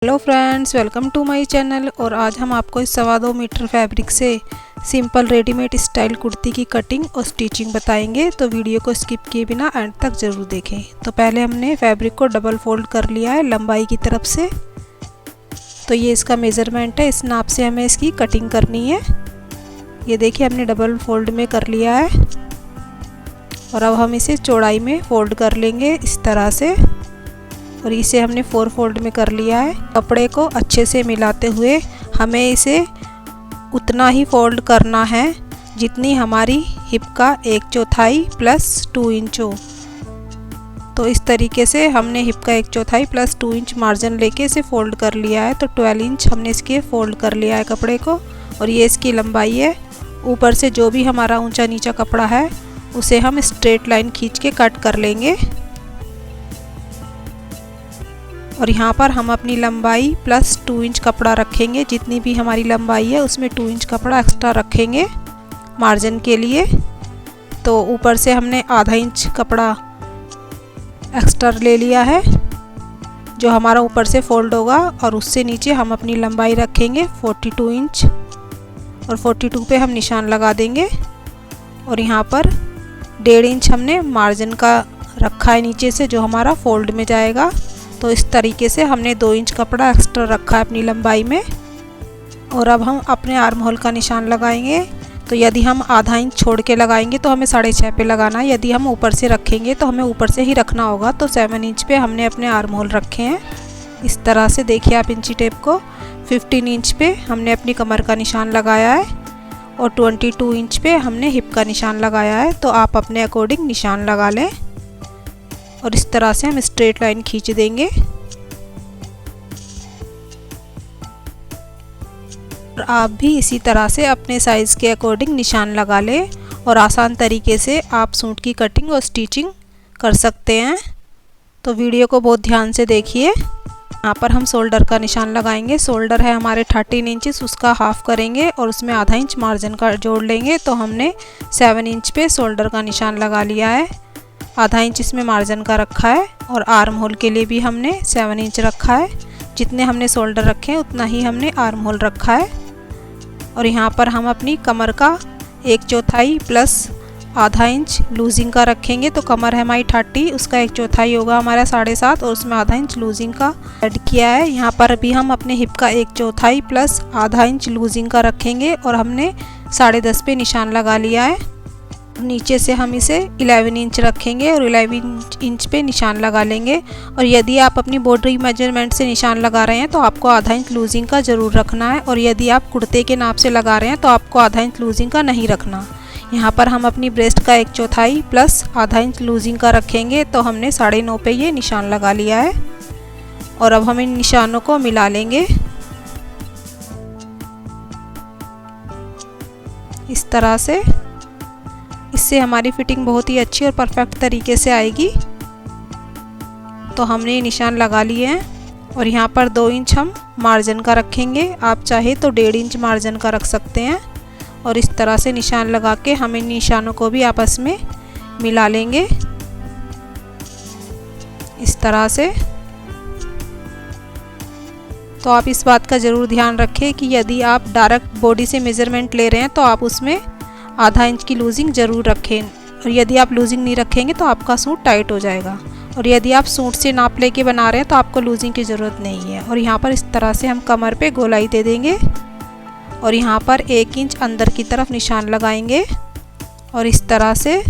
Hello friends, welcome to my channel. और आज हम आपको इस 2.25 मीटर फैब्रिक से सिंपल रेडीमेड स्टाइल कुर्ती की कटिंग और स्टिचिंग बताएंगे। तो वीडियो को स्किप किए बिना एंड तक ज़रूर देखें। तो पहले हमने फैब्रिक को डबल फोल्ड कर लिया है लंबाई की तरफ से। तो ये इसका मेज़रमेंट है, इस नाप से हमें इसकी कटिंग करनी है। ये देखिए हमने डबल फोल्ड में कर लिया है। और अब हम इसे चौड़ाई में फोल्ड कर लेंगे इस तरह से। और इसे हमने 4 फोल्ड में कर लिया है। कपड़े को अच्छे से मिलाते हुए हमें इसे उतना ही फोल्ड करना है जितनी हमारी हिप का 1/4 प्लस 2 इंच हो। तो इस तरीके से हमने हिप का 1/4 प्लस 2 इंच मार्जिन लेके इसे फोल्ड कर लिया है। तो 12 इंच हमने इसके फोल्ड कर लिया है कपड़े को। और ये इसकी लंबाई है। ऊपर से जो भी हमारा ऊंचा नीचा कपड़ा है उसे हम स्ट्रेट लाइन खींच के कट कर लेंगे। और यहाँ पर हम अपनी लंबाई प्लस 2 इंच कपड़ा रखेंगे। जितनी भी हमारी लंबाई है उसमें 2 इंच कपड़ा एक्स्ट्रा रखेंगे मार्जिन के लिए। तो ऊपर से हमने आधा इंच कपड़ा एक्स्ट्रा ले लिया है जो हमारा ऊपर से फोल्ड होगा। और उससे नीचे हम अपनी लंबाई रखेंगे 42 इंच। और 42 पे हम निशान लगा देंगे। और यहाँ पर 1.5 इंच हमने मार्जिन का रखा है नीचे से, जो हमारा फोल्ड में जाएगा। तो इस तरीके से हमने 2 इंच कपड़ा एक्स्ट्रा रखा है अपनी लंबाई में। और अब हम अपने आर्म होल का निशान लगाएंगे। तो यदि हम आधा इंच छोड़ के लगाएंगे तो हमें 6.5 पे लगाना है। यदि हम ऊपर से रखेंगे तो हमें ऊपर से ही रखना होगा। तो 7 इंच पे हमने अपने आर्म होल रखे हैं इस तरह से। देखिए आप इंची टेप को। 15 इंच पे हमने अपनी कमर का निशान लगाया है। और 22 इंच पे हमने हिप का निशान लगाया है। तो आप अपने अकॉर्डिंग निशान लगा लें। और इस तरह से हम स्ट्रेट लाइन खींच देंगे। और आप भी इसी तरह से अपने साइज़ के अकॉर्डिंग निशान लगा लें। और आसान तरीके से आप सूट की कटिंग और स्टिचिंग कर सकते हैं। तो वीडियो को बहुत ध्यान से देखिए। यहाँ पर हम शोल्डर का निशान लगाएंगे। शोल्डर है हमारे 13 इंचेस, उसका हाफ करेंगे और उसमें आधा इंच मार्जिन का जोड़ लेंगे। तो हमने 7 इंच पे शोल्डर का निशान लगा लिया है। आधा इंच इसमें मार्जिन का रखा है। और आर्म होल के लिए भी हमने 7 इंच रखा है। जितने हमने शोल्डर रखे हैं उतना ही हमने आर्म होल रखा है। और यहाँ पर हम अपनी कमर का 1/4 प्लस आधा इंच लूजिंग का रखेंगे। तो कमर है हमारी 30, उसका 1/4 होगा हमारा 7.5। और उसमें आधा इंच लूजिंग का ऐड किया है। यहाँ पर भी हम अपने हिप का 1/4 प्लस आधा इंच लूजिंग का रखेंगे। और हमने 10.5 पे निशान लगा लिया है। नीचे से हम इसे 11 इंच रखेंगे और 11 इंच पे निशान लगा लेंगे। और यदि आप अपनी बॉडी मेजरमेंट से निशान लगा रहे हैं तो आपको आधा इंच लूजिंग का ज़रूर रखना है। और यदि आप कुर्ते के नाप से लगा रहे हैं तो आपको आधा इंच लूजिंग का नहीं रखना। यहाँ पर हम अपनी ब्रेस्ट का 1/4 प्लस आधा इंच लूजिंग का रखेंगे। तो हमने 9.5 पे ये निशान लगा लिया है। और अब हम इन निशानों को मिला लेंगे इस तरह से। इससे हमारी फिटिंग बहुत ही अच्छी और परफेक्ट तरीके से आएगी। तो हमने ये निशान लगा लिए हैं। और यहाँ पर 2 इंच हम मार्जिन का रखेंगे। आप चाहे तो 1.5 इंच मार्जिन का रख सकते हैं। और इस तरह से निशान लगा के हम इन निशानों को भी आपस में मिला लेंगे इस तरह से। तो आप इस बात का ज़रूर ध्यान रखें कि यदि आप डायरेक्ट बॉडी से मेज़रमेंट ले रहे हैं तो आप उसमें आधा इंच की लूजिंग ज़रूर रखें। और यदि आप लूजिंग नहीं रखेंगे तो आपका सूट टाइट हो जाएगा। और यदि आप सूट से नाप लेके बना रहे हैं तो आपको लूजिंग की ज़रूरत नहीं है। और यहाँ पर इस तरह से हम कमर पे गोलाई दे देंगे। और यहाँ पर 1 इंच अंदर की तरफ निशान लगाएंगे। और इस तरह से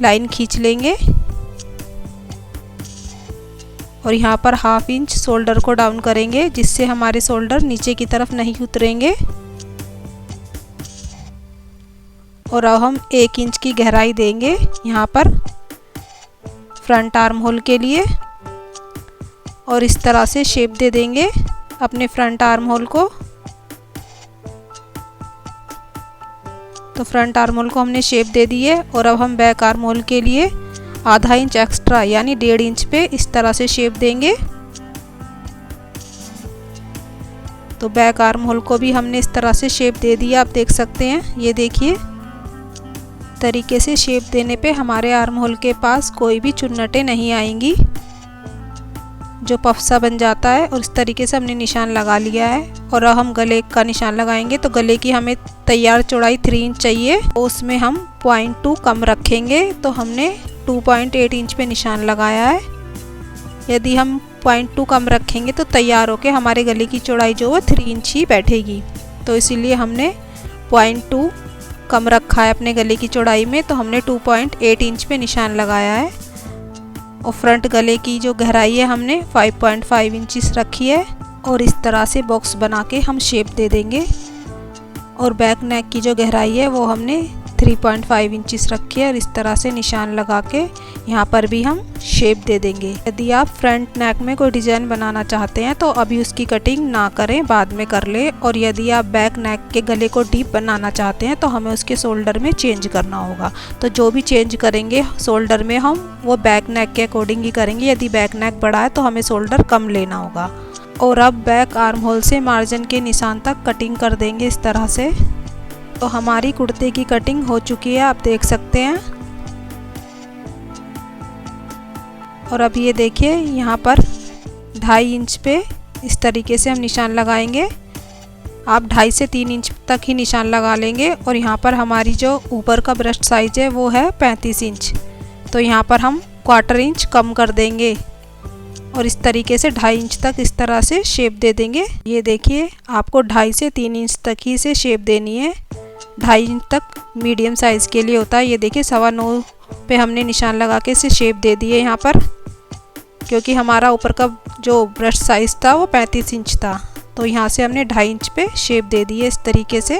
लाइन खींच लेंगे। और यहाँ पर ½ इंच शोल्डर को डाउन करेंगे, जिससे हमारे शोल्डर नीचे की तरफ नहीं उतरेंगे। और अब हम 1 इंच की गहराई देंगे यहाँ पर फ्रंट आर्म होल के लिए। और इस तरह से शेप दे देंगे अपने फ्रंट आर्म होल को। तो फ्रंट आर्म होल को हमने शेप दे दी है। और अब हम बैक आर्म होल के लिए आधा इंच एक्स्ट्रा यानी 1.5 इंच पे इस तरह से शेप देंगे। तो बैक आर्म होल को भी हमने इस तरह से शेप दे दिया, आप देख सकते हैं। ये देखिए तरीके से शेप देने पे हमारे आर्म होल के पास कोई भी चुन्नटें नहीं आएंगी। जो पफ सा बन जाता है। और इस तरीके से हमने निशान लगा लिया है। और अब हम गले का निशान लगाएंगे। तो गले की हमें तैयार चौड़ाई 3 इंच चाहिए, तो उसमें हम 0.2 कम रखेंगे। तो हमने 2.8 इंच पे निशान लगाया है। यदि हम 0.2 कम रखेंगे तो तैयार होके हमारे गले की चौड़ाई जो है 3 इंच ही बैठेगी। तो इसीलिए हमने 0.2 कम रखा है अपने गले की चौड़ाई में। तो हमने 2.8 इंच पे निशान लगाया है। और फ्रंट गले की जो गहराई है हमने 5.5 इंचिस रखी है। और इस तरह से बॉक्स बना के हम शेप दे देंगे। और बैक नेक की जो गहराई है वो हमने 3.5 इंचिस रखी है। और इस तरह से निशान लगा के यहाँ पर भी हम शेप दे देंगे। यदि आप फ्रंट नेक में कोई डिज़ाइन बनाना चाहते हैं तो अभी उसकी कटिंग ना करें, बाद में कर ले। और यदि आप बैक नेक के गले को डीप बनाना चाहते हैं तो हमें उसके शोल्डर में चेंज करना होगा। तो जो भी चेंज करेंगे शोल्डर में हम वो बैक नेक के अकॉर्डिंग ही करेंगे। यदि बैक नेक बड़ा है तो हमें शोल्डर कम लेना होगा। और अब बैक आर्म होल से मार्जिन के निशान तक कटिंग कर देंगे इस तरह से। तो हमारी कुर्ते की कटिंग हो चुकी है, आप देख सकते हैं। और अब ये देखिए यहाँ पर 2.5 इंच पे इस तरीके से हम निशान लगाएंगे। आप 2.5 से 3 इंच तक ही निशान लगा लेंगे। और यहाँ पर हमारी जो ऊपर का ब्रस्ट साइज है वो है 35 इंच। तो यहाँ पर हम 1/4 इंच कम कर देंगे। और इस तरीके से 2.5 इंच तक इस तरह से शेप दे देंगे। ये देखिए आपको 2.5 से 3 इंच तक ही से शेप देनी है। 2.5 इंच तक मीडियम साइज़ के लिए होता है। ये देखिए 9.25 पे हमने निशान लगा के इसे शेप दे दिए यहाँ पर, क्योंकि हमारा ऊपर का जो ब्रस्ट साइज़ था वो 35 इंच था। तो यहाँ से हमने 2.5 इंच पे शेप दे दी है इस तरीके से।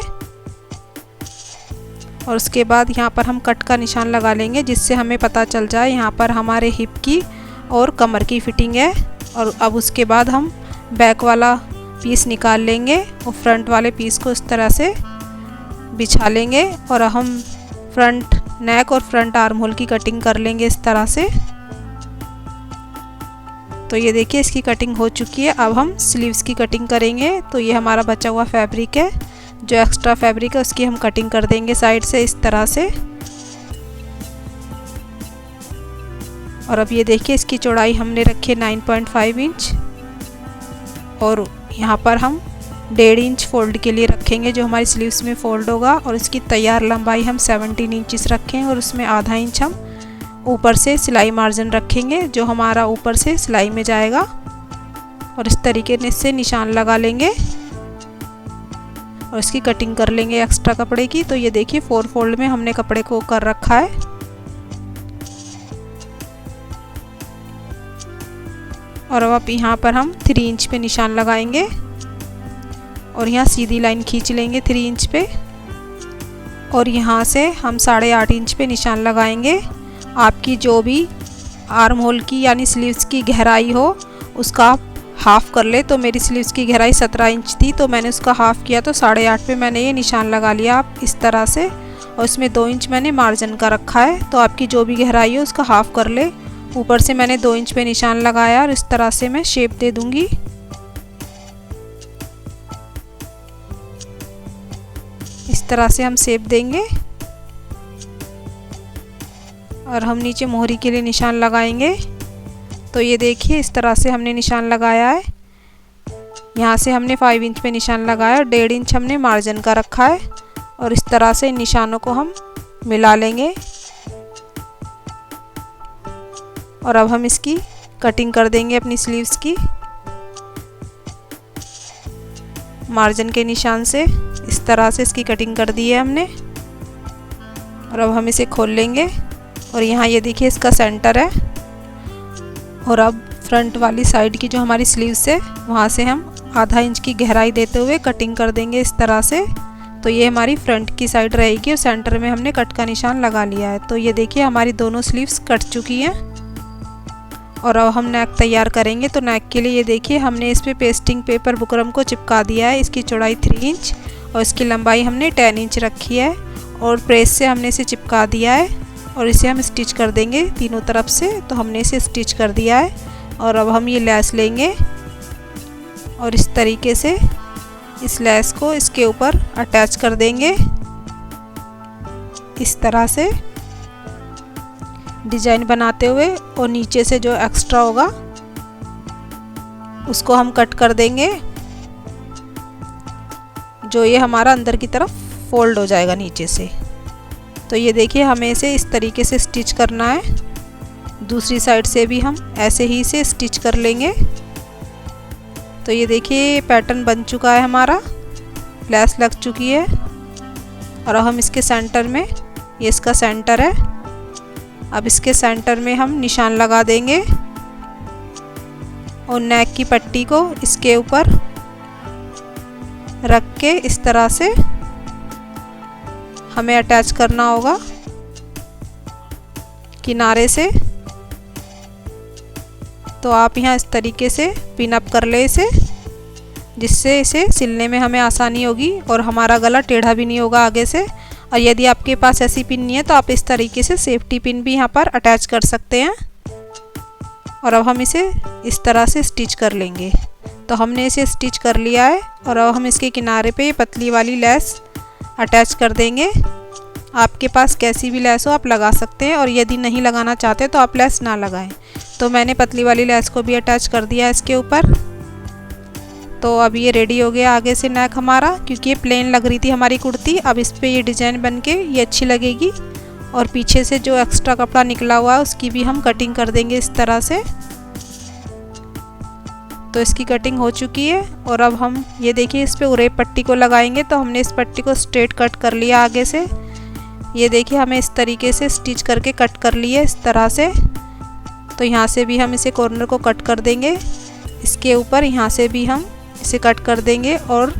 और उसके बाद यहाँ पर हम कट का निशान लगा लेंगे, जिससे हमें पता चल जाए यहाँ पर हमारे हिप की और कमर की फिटिंग है। और अब उसके बाद हम बैक वाला पीस निकाल लेंगे और फ्रंट वाले पीस को इस तरह से बिछा लेंगे। और हम फ्रंट नेक और फ्रंट आर्म होल की कटिंग कर लेंगे इस तरह से। तो ये देखिए इसकी कटिंग हो चुकी है। अब हम स्लीव्स की कटिंग करेंगे। तो ये हमारा बचा हुआ फैब्रिक है, जो एक्स्ट्रा फैब्रिक है उसकी हम कटिंग कर देंगे साइड से इस तरह से। और अब ये देखिए इसकी चौड़ाई हमने रखी है 9.5 इंच। और यहाँ पर हम 1.5 इंच फोल्ड के लिए रखेंगे, जो हमारी स्लीव्स में फोल्ड होगा। और इसकी तैयार लंबाई हम 17 इंचेस रखें। और उसमें ½ इंच हम ऊपर से सिलाई मार्जिन रखेंगे, जो हमारा ऊपर से सिलाई में जाएगा। और इस तरीके से निशान लगा लेंगे और इसकी कटिंग कर लेंगे एक्स्ट्रा कपड़े की। तो ये देखिए 4 फोल्ड में हमने कपड़े को कर रखा है। और अब यहाँ पर हम 3 इंच पे निशान लगाएंगे और यहाँ सीधी लाइन खींच लेंगे 3 इंच पे। और यहाँ से हम 8.5 इंच पे निशान लगाएंगे। आपकी जो भी आर्म होल की यानी स्लीव्स की गहराई हो उसका आप हाफ़ कर ले। तो मेरी स्लीव्स की गहराई 17 इंच थी, तो मैंने उसका हाफ़ किया, तो 8.5 पे मैंने ये निशान लगा लिया आप इस तरह से। और इसमें 2 इंच मैंने मार्जिन का रखा है। तो आपकी जो भी गहराई हो उसका हाफ़ कर ले। ऊपर से मैंने 2 इंच पे निशान लगाया और इस तरह से मैं शेप दे दूंगी। इस तरह से हम शेप देंगे। और हम नीचे मोहरी के लिए निशान लगाएंगे। तो ये देखिए इस तरह से हमने निशान लगाया है। यहाँ से हमने 5 इंच पे निशान लगाया और 1.5 इंच हमने मार्जिन का रखा है। और इस तरह से इन निशानों को हम मिला लेंगे। और अब हम इसकी कटिंग कर देंगे अपनी स्लीव्स की मार्जिन के निशान से। इस तरह से इसकी कटिंग कर दी है हमने। और अब हम इसे खोल लेंगे और यहाँ ये देखिए इसका सेंटर है। और अब फ्रंट वाली साइड की जो हमारी स्लीव्स है वहाँ से हम ½ इंच की गहराई देते हुए कटिंग कर देंगे इस तरह से। तो ये हमारी फ्रंट की साइड रहेगी और सेंटर में हमने कट का निशान लगा लिया है। तो ये देखिए हमारी दोनों स्लीव्स कट चुकी हैं। और अब हम नेक तैयार करेंगे। तो नेक के लिए ये देखिए हमने इस पे पेस्टिंग पेपर बुकरम को चिपका दिया है। इसकी चौड़ाई 3 इंच और इसकी लंबाई हमने 10 इंच रखी है। और प्रेस से हमने इसे चिपका दिया है और इसे हम स्टिच कर देंगे तीनों तरफ से। तो हमने इसे स्टिच कर दिया है। और अब हम ये लेस लेंगे और इस तरीके से इस लेस को इसके ऊपर अटैच कर देंगे इस तरह से डिजाइन बनाते हुए। और नीचे से जो एक्स्ट्रा होगा उसको हम कट कर देंगे, जो ये हमारा अंदर की तरफ फोल्ड हो जाएगा नीचे से। तो ये देखिए हमें इसे इस तरीके से स्टिच करना है। दूसरी साइड से भी हम ऐसे ही से स्टिच कर लेंगे। तो ये देखिए पैटर्न बन चुका है हमारा, लेस लग चुकी है और अब हम इसके सेंटर में, ये इसका सेंटर है, अब इसके सेंटर में हम निशान लगा देंगे और नेक की पट्टी को इसके ऊपर रख के इस तरह से हमें अटैच करना होगा किनारे से। तो आप यहाँ इस तरीके से पिन अप कर ले इसे, जिससे इसे सिलने में हमें आसानी होगी और हमारा गला टेढ़ा भी नहीं होगा आगे से। और यदि आपके पास ऐसी पिन नहीं है तो आप इस तरीके से सेफ्टी पिन भी यहाँ पर अटैच कर सकते हैं। और अब हम इसे इस तरह से स्टिच कर लेंगे। तो हमने इसे स्टिच कर लिया है और अब हम इसके किनारे पे पतली वाली लेस अटैच कर देंगे। आपके पास कैसी भी लेस हो आप लगा सकते हैं, और यदि नहीं लगाना चाहते तो आप लेस ना लगाएं। तो मैंने पतली वाली लेस को भी अटैच कर दिया है इसके ऊपर। तो अब ये रेडी हो गया आगे से नेक हमारा, क्योंकि ये प्लेन लग रही थी हमारी कुर्ती। अब इस पर ये डिज़ाइन बन के ये अच्छी लगेगी। और पीछे से जो एक्स्ट्रा कपड़ा निकला हुआ है उसकी भी हम कटिंग कर देंगे इस तरह से। तो इसकी कटिंग हो चुकी है और अब हम ये देखिए इस पे उरेप पट्टी को लगाएंगे। तो हमने इस पट्टी को स्ट्रेट कट कर लिया आगे से। ये देखिए हमें इस तरीके से स्टिच करके कट कर लिया इस तरह से। तो यहाँ से भी हम इसे कॉर्नर को कट कर देंगे, इसके ऊपर यहाँ से भी हम इसे कट कर देंगे और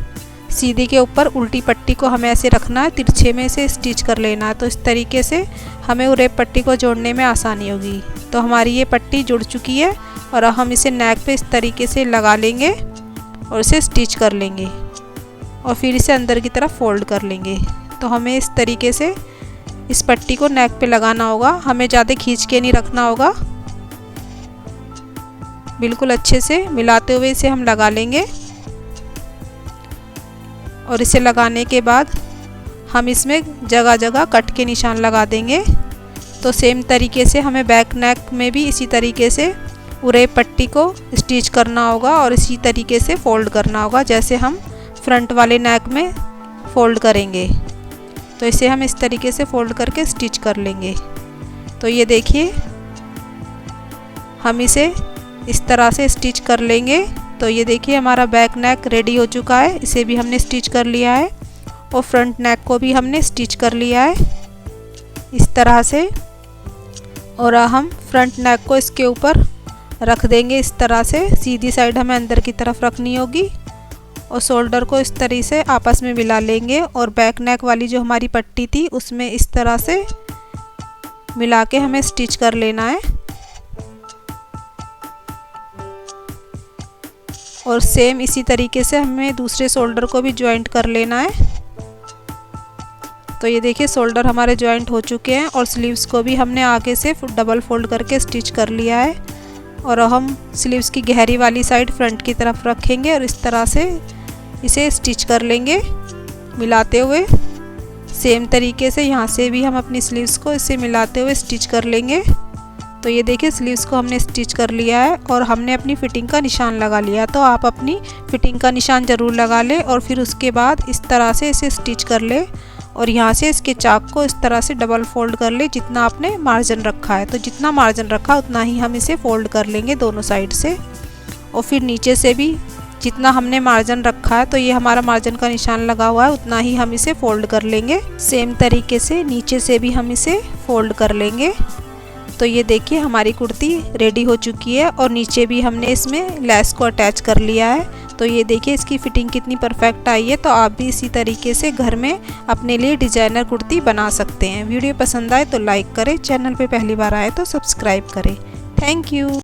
सीधी के ऊपर उल्टी पट्टी को हमें ऐसे रखना है, तिरछे में से स्टिच कर लेना है। तो इस तरीके से हमें उरेप पट्टी को जोड़ने में आसानी होगी। तो हमारी ये पट्टी जुड़ चुकी है और अब हम इसे नेक पे इस तरीके से लगा लेंगे और इसे स्टिच कर लेंगे और फिर इसे अंदर की तरफ फोल्ड कर लेंगे। तो हमें इस तरीके से इस पट्टी को नेक पे लगाना होगा, हमें ज़्यादा खींच के नहीं रखना होगा, बिल्कुल अच्छे से मिलाते हुए इसे हम लगा लेंगे। और इसे लगाने के बाद हम इसमें जगह जगह कट के निशान लगा देंगे। तो सेम तरीके से हमें बैक नेक में भी इसी तरीके से उरेप पट्टी को स्टिच करना होगा और इसी तरीके से फोल्ड करना होगा जैसे हम फ्रंट वाले नेक में फोल्ड करेंगे। तो इसे हम इस तरीके से फोल्ड करके स्टिच कर लेंगे। तो ये देखिए हम इसे इस तरह से स्टिच कर लेंगे। तो ये देखिए हमारा बैक नेक रेडी हो चुका है, इसे भी हमने स्टिच कर लिया है और फ्रंट नेक को भी हमने स्टिच कर लिया है इस तरह से। और हम फ्रंट नेक को इसके ऊपर रख देंगे इस तरह से, सीधी साइड हमें अंदर की तरफ रखनी होगी और शोल्डर को इस तरह से आपस में मिला लेंगे और बैक नेक वाली जो हमारी पट्टी थी उसमें इस तरह से मिला के हमें स्टिच कर लेना है। और सेम इसी तरीके से हमें दूसरे शोल्डर को भी जॉइंट कर लेना है। तो ये देखिए शोल्डर हमारे जॉइंट हो चुके हैं और स्लीव्स को भी हमने आगे से डबल फोल्ड करके स्टिच कर लिया है। और हम स्लीव्स की गहरी वाली साइड फ्रंट की तरफ रखेंगे और इस तरह से इसे स्टिच कर लेंगे मिलाते हुए। सेम तरीके से यहाँ से भी हम अपनी स्लीव्स को इसे मिलाते हुए स्टिच कर लेंगे। तो ये देखिए स्लीव्स को हमने स्टिच कर लिया है और हमने अपनी फिटिंग का निशान लगा लिया। तो आप अपनी फिटिंग का निशान ज़रूर लगा लें और फिर उसके बाद इस तरह से इसे स्टिच कर ले और यहाँ से इसके चाक को इस तरह से डबल फोल्ड कर ले जितना आपने मार्जिन रखा है। तो जितना मार्जिन रखा उतना ही हम इसे फोल्ड कर लेंगे दोनों साइड से। और फिर नीचे से भी जितना हमने मार्जिन रखा है, तो ये हमारा मार्जिन का निशान लगा हुआ है, उतना ही हम इसे फोल्ड कर लेंगे। सेम तरीके से नीचे से भी हम इसे फोल्ड कर लेंगे। तो ये देखिए हमारी कुर्ती रेडी हो चुकी है और नीचे भी हमने इसमें लेस को अटैच कर लिया है। तो ये देखिए इसकी फिटिंग कितनी परफेक्ट आई है। तो आप भी इसी तरीके से घर में अपने लिए डिजाइनर कुर्ती बना सकते हैं। वीडियो पसंद आए तो लाइक करें, चैनल पे पहली बार आए तो सब्सक्राइब करें। Thank you.